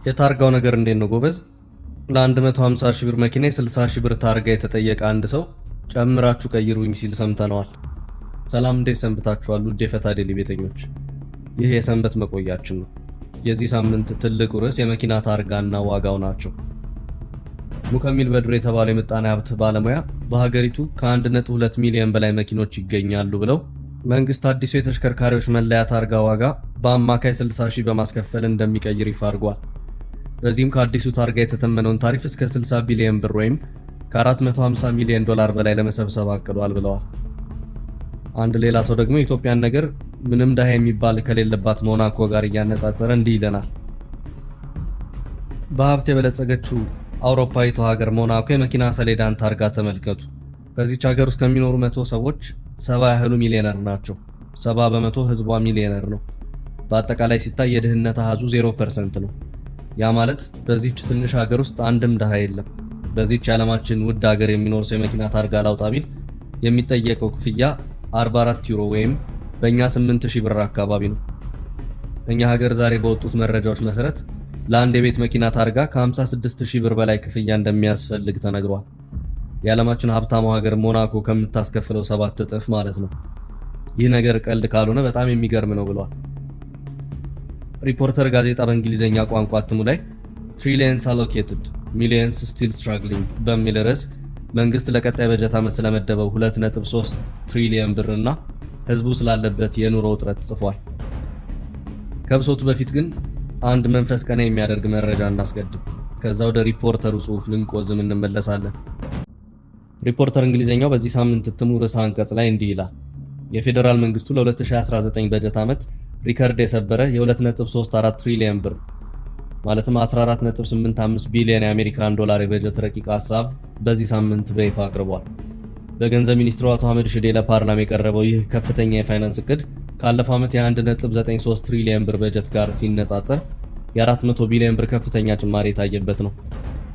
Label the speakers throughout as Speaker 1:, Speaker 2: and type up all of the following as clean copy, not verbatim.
Speaker 1: የታርጋው ነገር እንዴት ነው ጎበዝ? ለ150 ሺህ ብር መኪና 60 ሺህ ብር ታርጋ የተጠየቀ አንድ ሰው ጨምራችሁ ቀይሩኝ ሲል ሰምተነዋል። ሰላም እንዴት ሰንብታችኋል? ውድ የፈታ ዴሊ ቤተኞች፣ ይህ የሰንበት መቆያችን ነው። የዚህ ሳምንት ትልቁ ርዕስ የመኪና ታርጋና ዋጋው ናቸው። ሙከሚል በድሩ የተባለው የምጣኔ ሀብት ባለሙያ በሀገሪቱ ከ1.2 ሚሊዮን በላይ መኪኖች ይገኛሉ ብለው መንግስት አዲሱ የተሽከርካሪዎች መለያ ታርጋ ዋጋ በአማካይ 60 ሺህ በማስከፈል እንደሚቀይር ይፋ አድርጓል። በዚህም ከአዲሱ ታርጋ የተተመነውን ታሪፍ እስከ 60 ቢሊዮን ብር ወይም ከ450 ሚሊዮን ዶላር በላይ ለመሰብሰብ አቅዷል ብለዋል። አንድ ሌላ ሰው ደግሞ የኢትዮጵያን ነገር ምንም ድሃ የሚባል ከሌለባት ሞናኮ ጋር እያነጻጸረ እንዲህ ይለናል። በሀብት የበለጸገችው አውሮፓዊቷ ሀገር ሞናኮ የመኪና ሰሌዳን ታርጋ ተመልከቱ። በዚች ሀገር ውስጥ ከሚኖሩ 100 ሰዎች 70 ያህሉ ሚሊዮነር ናቸው። 70 በመቶ ህዝቧ ሚሊዮነር ነው። በአጠቃላይ ሲታይ የድህነት አሃዙ 0% ነው። ያ ማለት በዚህች ትንሽ ሀገር ውስጥ አንድም ድሃ የለም። በዚህች የዓለማችን ውድ ሀገር የሚኖር ሰው የመኪና ታርጋ ላውጣ ቢል የሚጠየቀው ክፍያ 44 ዩሮ ወይም በእኛ 8000 ብር አካባቢ ነው። እኛ ሀገር ዛሬ በወጡት መረጃዎች መሰረት ለአንድ የቤት መኪና ታርጋ ከ56000 ብር በላይ ክፍያ እንደሚያስፈልግ ተነግሯል። የዓለማችን ሀብታሙ ሀገር ሞናኮ ከምታስከፍለው 7 እጥፍ ማለት ነው። ይህ ነገር ቀልድ ካልሆነ በጣም የሚገርም ነው ብሏል። ሪፖርተር ጋዜጣ በእንግሊዝኛ ቋንቋ እትሙ ላይ ትሪሊየንስ አሎኬትድ ሚሊየንስ ስቲል ስትራግሊንግ በሚል ርዕስ መንግስት ለቀጣይ በጀት ዓመት ስለመደበው 2.3 ትሪሊየን ብር እና ህዝቡ ስላለበት የኑሮ ውጥረት ጽፏል። ከብሶቱ በፊት ግን አንድ መንፈስ ቀና የሚያደርግ መረጃ እናስቀድም። ከዛ ወደ ሪፖርተሩ ጽሑፍ ልንቆዝም እንመለሳለን። ሪፖርተር እንግሊዝኛው በዚህ ሳምንት እትሙ ርዕሰ አንቀጽ ላይ እንዲህ ይላል። የፌዴራል መንግስቱ ለ2019 በጀት ዓመት ሪከርድ የሰበረ የ2.34 ትሪሊየን ብር ማለትም 14.85 ቢሊዮን የአሜሪካን ዶላር የበጀት ረቂቅ ሐሳብ በዚህ ሳምንት በይፋ አቅርቧል። በገንዘብ ሚኒስትሩ አቶ አህመድ ሽዴ ለፓርላማ የቀረበው ይህ ከፍተኛ የፋይናንስ እቅድ ካለፈው ዓመት የ1.93 ትሪሊየን ብር በጀት ጋር ሲነጻጸር የ400 ቢሊዮን ብር ከፍተኛ ጭማሪ የታየበት ነው።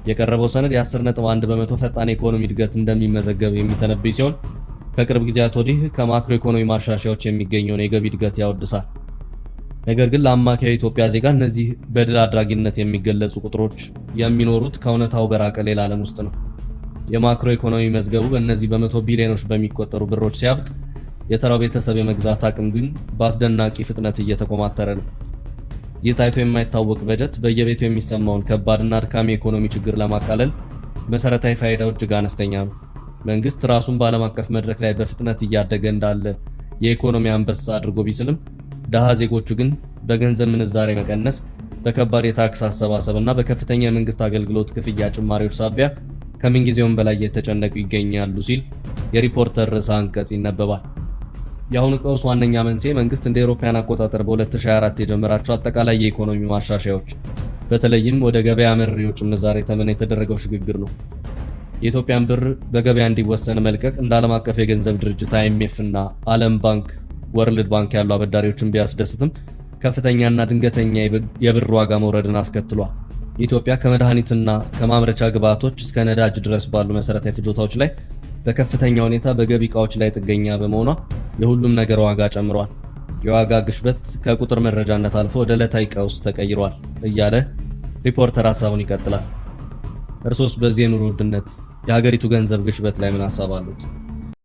Speaker 1: የቀረበው ሰነድ የ10.1 በመቶ ፈጣን የኢኮኖሚ እድገት እንደሚመዘገብ የሚተነብይ ሲሆን ከቅርብ ጊዜያት ወዲህ ከማክሮ ኢኮኖሚ ማሻሻያዎች የሚገኘውን የገቢ እድገት ያወድሳል። ነገር ግን ለአማካይ የኢትዮጵያ ዜጋ እነዚህ በድል አድራጊነት የሚገለጹ ቁጥሮች የሚኖሩት ከእውነታው በራቀ ሌላ ዓለም ውስጥ ነው። የማክሮ ኢኮኖሚ መዝገቡ በእነዚህ በመቶ ቢሊዮኖች በሚቆጠሩ ብሮች ሲያብጥ፣ የተራው ቤተሰብ የመግዛት አቅም ግን በአስደናቂ ፍጥነት እየተኮማተረ ነው። ይህ ታይቶ የማይታወቅ በጀት በየቤቱ የሚሰማውን ከባድና አድካሚ የኢኮኖሚ ችግር ለማቃለል መሰረታዊ ፋይዳው እጅግ አነስተኛ ነው። መንግስት ራሱን በዓለም አቀፍ መድረክ ላይ በፍጥነት እያደገ እንዳለ የኢኮኖሚ አንበሳ አድርጎ ቢስልም ደሃ ዜጎቹ ግን በገንዘብ ምንዛሬ መቀነስ፣ በከባድ የታክስ አሰባሰብና በከፍተኛ የመንግስት አገልግሎት ክፍያ ጭማሪዎች ሳቢያ ከምንጊዜውም በላይ እየተጨነቁ ይገኛሉ ሲል የሪፖርተር ርዕሰ አንቀጽ ይነበባል። የአሁኑ ቀውስ ዋነኛ መንስኤ መንግስት እንደ አውሮፓውያን አቆጣጠር በ2024 የጀመራቸው አጠቃላይ የኢኮኖሚ ማሻሻያዎች በተለይም ወደ ገበያ መር የውጭ ምንዛሬ ተመን የተደረገው ሽግግር ነው። የኢትዮጵያን ብር በገበያ እንዲወሰን መልቀቅ እንደ ዓለም አቀፍ የገንዘብ ድርጅት IMF እና ዓለም ባንክ፣ ወርልድ ባንክ ያሉ አበዳሪዎችን ቢያስደስትም ከፍተኛና ድንገተኛ የብር ዋጋ መውረድን አስከትሏል። ኢትዮጵያ ከመድኃኒትና ከማምረቻ ግብዓቶች እስከ ነዳጅ ድረስ ባሉ መሰረታዊ ፍጆታዎች ላይ በከፍተኛ ሁኔታ በገቢ ዕቃዎች ላይ ጥገኛ በመሆኗ የሁሉም ነገር ዋጋ ጨምሯል። የዋጋ ግሽበት ከቁጥር መረጃነት አልፎ ወደ ዕለታዊ ቀውስ ተቀይሯል እያለ ሪፖርተር ሐሳቡን ይቀጥላል። እርሶስ በዚህ የኑሮ ውድነት የሀገሪቱ ገንዘብ ግሽበት ላይ ምን ሐሳብ አሉት?